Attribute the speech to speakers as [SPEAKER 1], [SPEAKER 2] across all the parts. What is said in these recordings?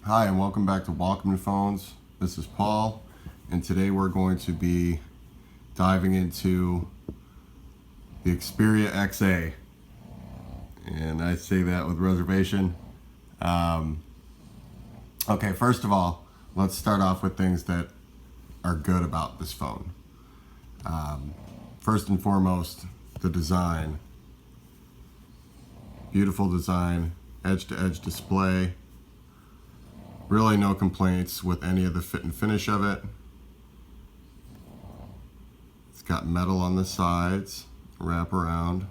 [SPEAKER 1] Hi, and welcome back to Walkman Phones. This is Paul, and today we're going to be diving into the Xperia XA, and I say that with reservation. Okay, first of all, let's start off with things that are good about this phone. First and foremost, the design. Beautiful design, edge-to-edge display. Really no complaints with any of the fit and finish of it. It's got metal on the sides, wrap around,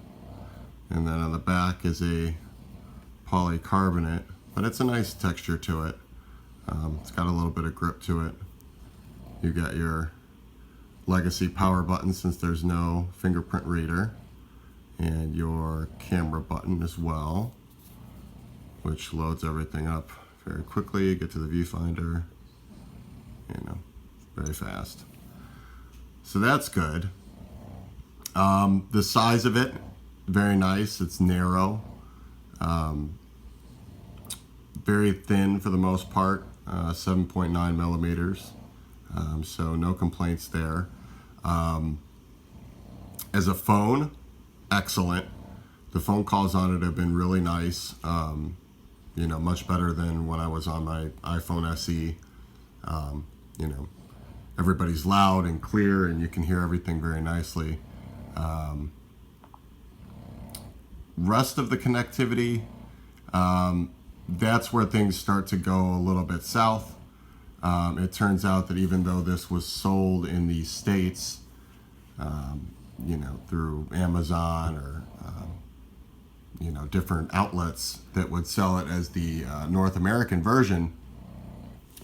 [SPEAKER 1] and then on the back is a polycarbonate, but it's a nice texture to it. It's got a little bit of grip to it. You got your legacy power button since there's no fingerprint reader, and your camera button as well, which loads everything up very quickly. Get to the viewfinder, very fast. So that's good. The size of it, very nice. It's narrow, very thin for the most part, 7.9 millimeters. So no complaints there. As a phone, excellent. The phone calls on it have been really nice. Much better than when I was on my iPhone SE. Everybody's loud and clear, and you can hear everything very nicely. Rest of the connectivity, that's where things start to go a little bit south. It turns out that even though this was sold in the States, through Amazon or different outlets that would sell it as the North American version,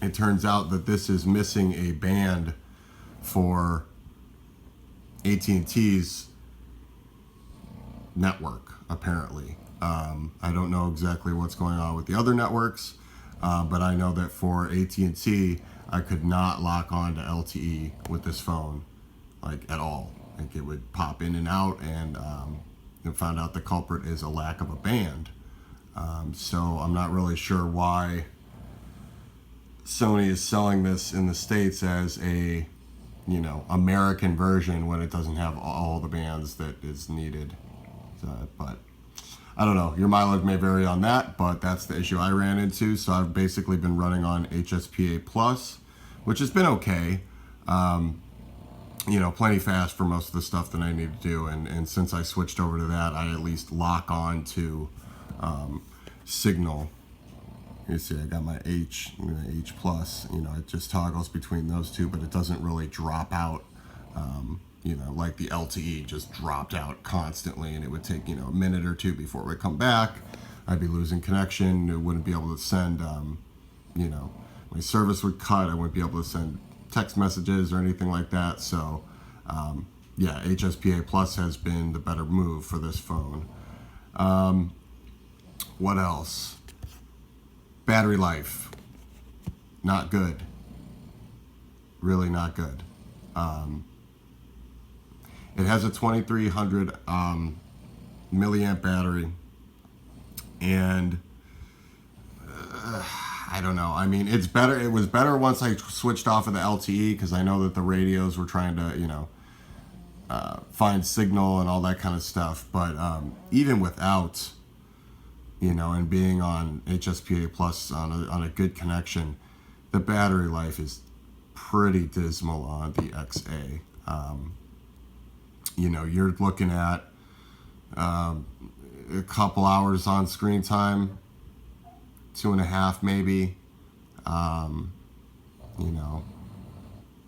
[SPEAKER 1] it turns out that this is missing a band for AT&T's network, apparently. I don't know exactly what's going on with the other networks, but I know that for AT&T, I could not lock on to LTE with this phone, at all. It would pop in and out, and found out the culprit is a lack of a band. So I'm not really sure why Sony is selling this in the States as a, American version when it doesn't have all the bands that is needed. But I don't know. Your mileage may vary on that, but that's the issue I ran into. So I've basically been running on HSPA Plus, which has been okay. Plenty fast for most of the stuff that I need to do. And since I switched over to that, I at least lock on to Signal. You see, I got my H plus. It just toggles between those two, but it doesn't really drop out. Like the LTE just dropped out constantly, and it would take a minute or two before it would come back. I'd be losing connection. It wouldn't be able to send. My service would cut. I wouldn't be able to send text messages or anything like that. So, HSPA Plus has been the better move for this phone. What else? Battery life, not good. Really not good. It has a 2300 milliamp battery, and I don't know. I mean, it's better. It was better once I switched off of the LTE, because I know that the radios were trying to, find signal and all that kind of stuff. But even without, and being on HSPA Plus on a good connection, the battery life is pretty dismal on the XA. You're looking at a couple hours on screen time, 2.5 maybe.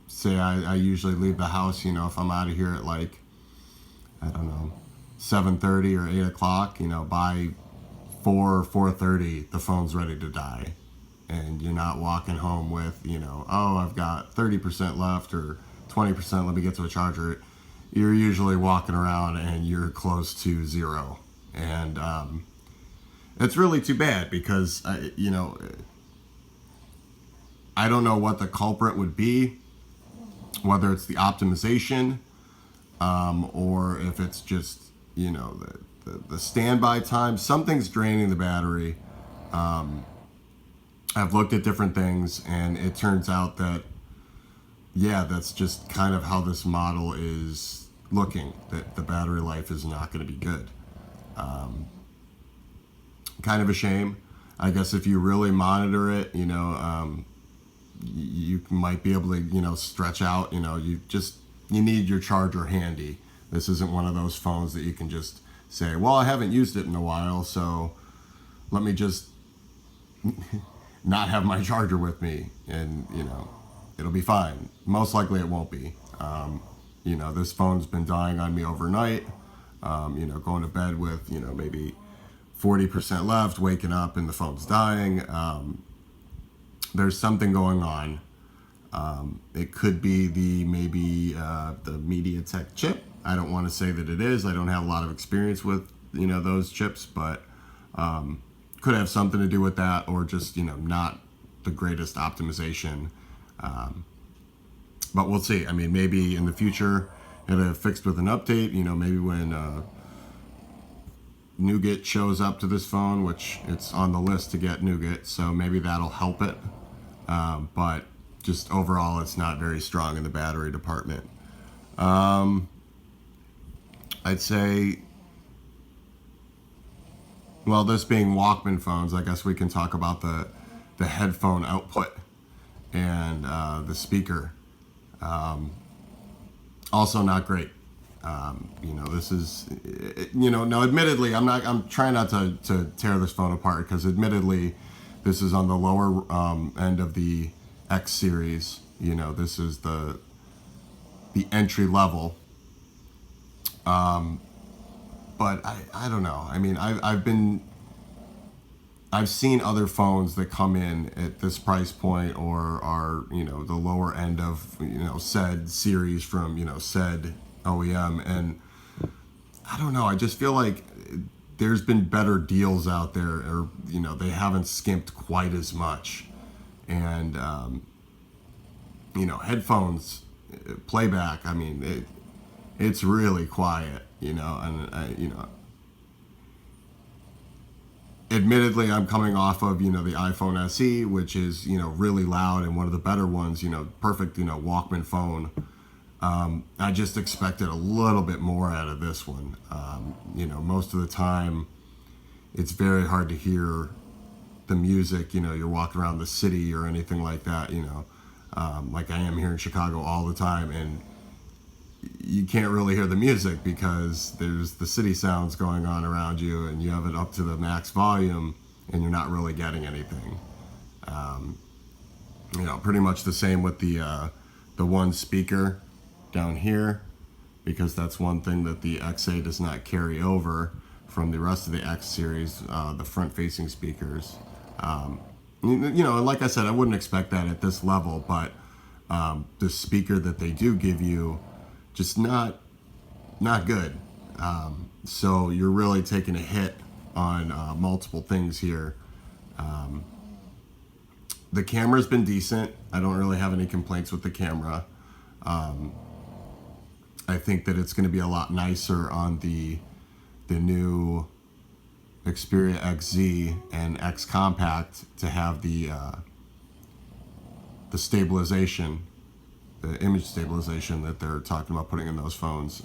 [SPEAKER 1] Say I usually leave the house, if I'm out of here at 7:30 or 8 o'clock, by 4:30 the phone's ready to die, and you're not walking home with I've got 30% left or 20%, let me get to a charger. You're usually walking around and you're close to zero, and it's really too bad, because I don't know what the culprit would be, whether it's the optimization, or if it's just the standby time. Something's draining the battery. I've looked at different things, and it turns out that, yeah, that's just kind of how this model is looking, that the battery life is not going to be good. Kind of a shame. I guess if you really monitor it, you might be able to, stretch out, you need your charger handy. This isn't one of those phones that you can just say, well, I haven't used it in a while, so let me just not have my charger with me, and it'll be fine. Most likely it won't be. This phone's been dying on me overnight. Going to bed with maybe 40% left, waking up and the phone's dying. There's something going on. It could be the MediaTek chip. I don't want to say that it is. I don't have a lot of experience with those chips, but could have something to do with that, or just not the greatest optimization. But we'll see. I mean, maybe in the future it'll have fixed with an update. Maybe when Nougat shows up to this phone, which it's on the list to get Nougat, so maybe that'll help it. But just overall, it's not very strong in the battery department. I'd say, well, this being Walkman phones, I guess we can talk about the headphone output and the speaker. Also not great. This is, no, admittedly, I'm trying not to tear this phone apart, because admittedly, this is on the lower end of the X series. This is the entry level. But I don't know. I mean, I've seen other phones that come in at this price point, or are the lower end of said series from said OEM, and I don't know. I just feel like there's been better deals out there, or they haven't skimped quite as much, and headphones playback. I mean, it's really quiet, and admittedly, I'm coming off of the iPhone SE, which is really loud and one of the better ones. Perfect Walkman phone. I just expected a little bit more out of this one. Most of the time, it's very hard to hear the music. You're walking around the city or anything like that. Like I am here in Chicago all the time, and you can't really hear the music because there's the city sounds going on around you, and you have it up to the max volume, and you're not really getting anything. Pretty much the same with the one speaker down here, because that's one thing that the XA does not carry over from the rest of the X series, the front-facing speakers. And like I said, I wouldn't expect that at this level, but the speaker that they do give you, just not good. So you're really taking a hit on multiple things here. The camera's been decent. I don't really have any complaints with the camera. I think that it's going to be a lot nicer on the new Xperia XZ and X Compact to have the stabilization, the image stabilization that they're talking about putting in those phones,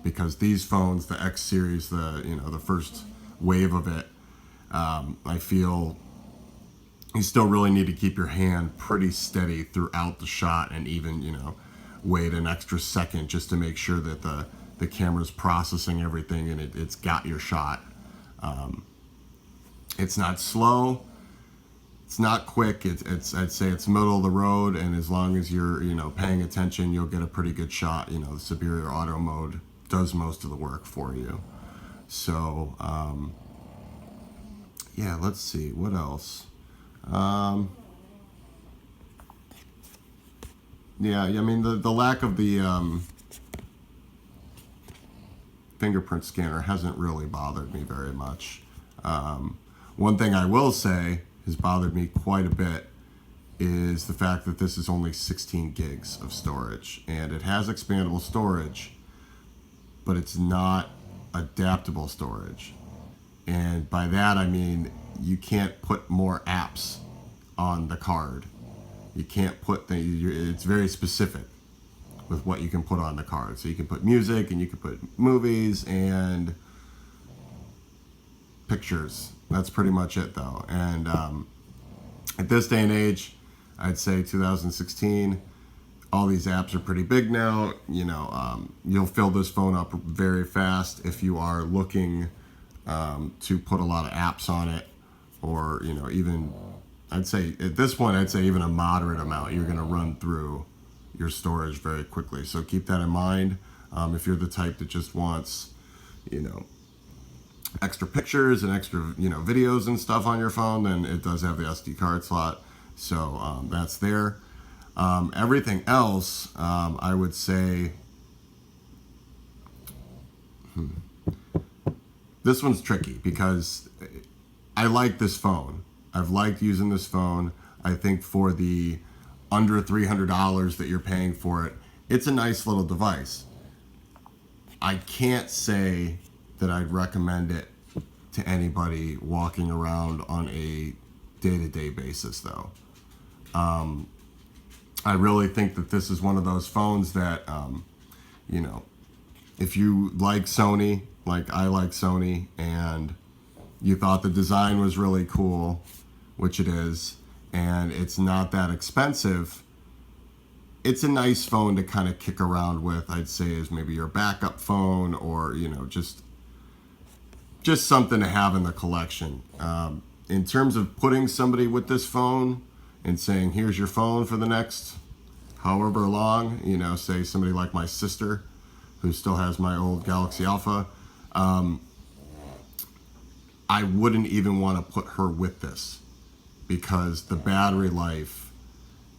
[SPEAKER 1] because these phones, the X series, the first wave of it, I feel you still really need to keep your hand pretty steady throughout the shot, and even wait an extra second just to make sure that the camera's processing everything and it's got your shot. It's not slow. It's not quick. It's I'd say it's middle of the road, and as long as you're paying attention, you'll get a pretty good shot. The superior auto mode does most of the work for you. So yeah, let's see what else. Yeah, I mean the lack of the fingerprint scanner hasn't really bothered me very much. One thing I will say has bothered me quite a bit is the fact that this is only 16 gigs of storage, and it has expandable storage, but it's not adaptable storage. And by that I mean you can't put more apps on the card. You can't put it's very specific with what you can put on the card. So you can put music, and you can put movies and pictures. That's pretty much it, though. And at this day and age, I'd say 2016, all these apps are pretty big now. You'll fill this phone up very fast if you are looking to put a lot of apps on it, or even, I'd say at this point, I'd say even a moderate amount, you're going to run through your storage very quickly. So keep that in mind. If you're the type that just wants, extra pictures and extra, videos and stuff on your phone, then it does have the SD card slot. So that's there. Everything else, I would say, this one's tricky because I like this phone. I've liked using this phone. I think for the under $300 that you're paying for it, it's a nice little device. I can't say that I'd recommend it to anybody walking around on a day-to-day basis, though. I really think that this is one of those phones that, if you like Sony, like I like Sony, and you thought the design was really cool, which it is, and it's not that expensive, it's a nice phone to kind of kick around with, I'd say, as maybe your backup phone, or, just something to have in the collection. In terms of putting somebody with this phone and saying, here's your phone for the next however long, say somebody like my sister, who still has my old Galaxy Alpha, I wouldn't even want to put her with this, because the battery life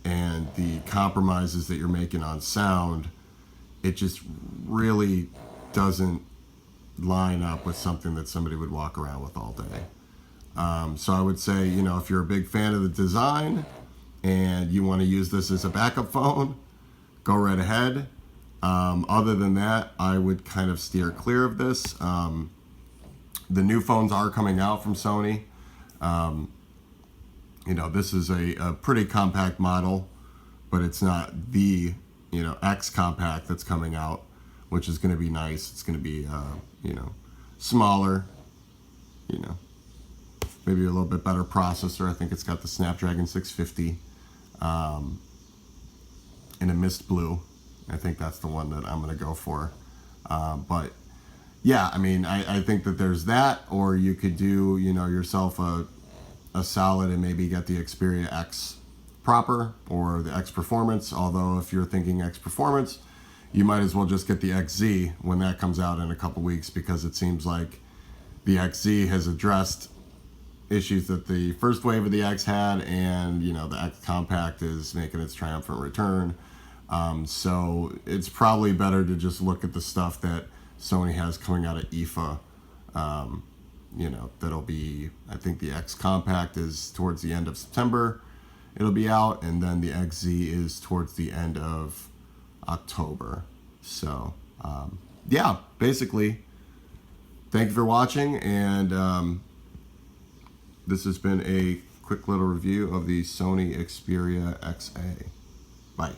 [SPEAKER 1] and the compromises that you're making on sound, it just really doesn't line up with something that somebody would walk around with all day. So I would say, if you're a big fan of the design and you want to use this as a backup phone, go right ahead. Other than that, I would kind of steer clear of this. The new phones are coming out from Sony. This is a pretty compact model, but it's not the, X compact that's coming out, which is going to be nice. It's going to be, smaller, maybe a little bit better processor. I think it's got the Snapdragon 650 in a mist blue. I think that's the one that I'm going to go for. But yeah, I think that there's that, or you could do, yourself a solid and maybe get the Xperia X proper or the X Performance. Although if you're thinking X Performance, you might as well just get the XZ when that comes out in a couple weeks, because it seems like the XZ has addressed issues that the first wave of the X had, and the X Compact is making its triumphant return. So it's probably better to just look at the stuff that Sony has coming out of IFA. That'll be, I think the X Compact is towards the end of September. It'll be out, and then the XZ is towards the end of October. So, yeah, basically, thank you for watching, and this has been a quick little review of the Sony Xperia XA. Bye.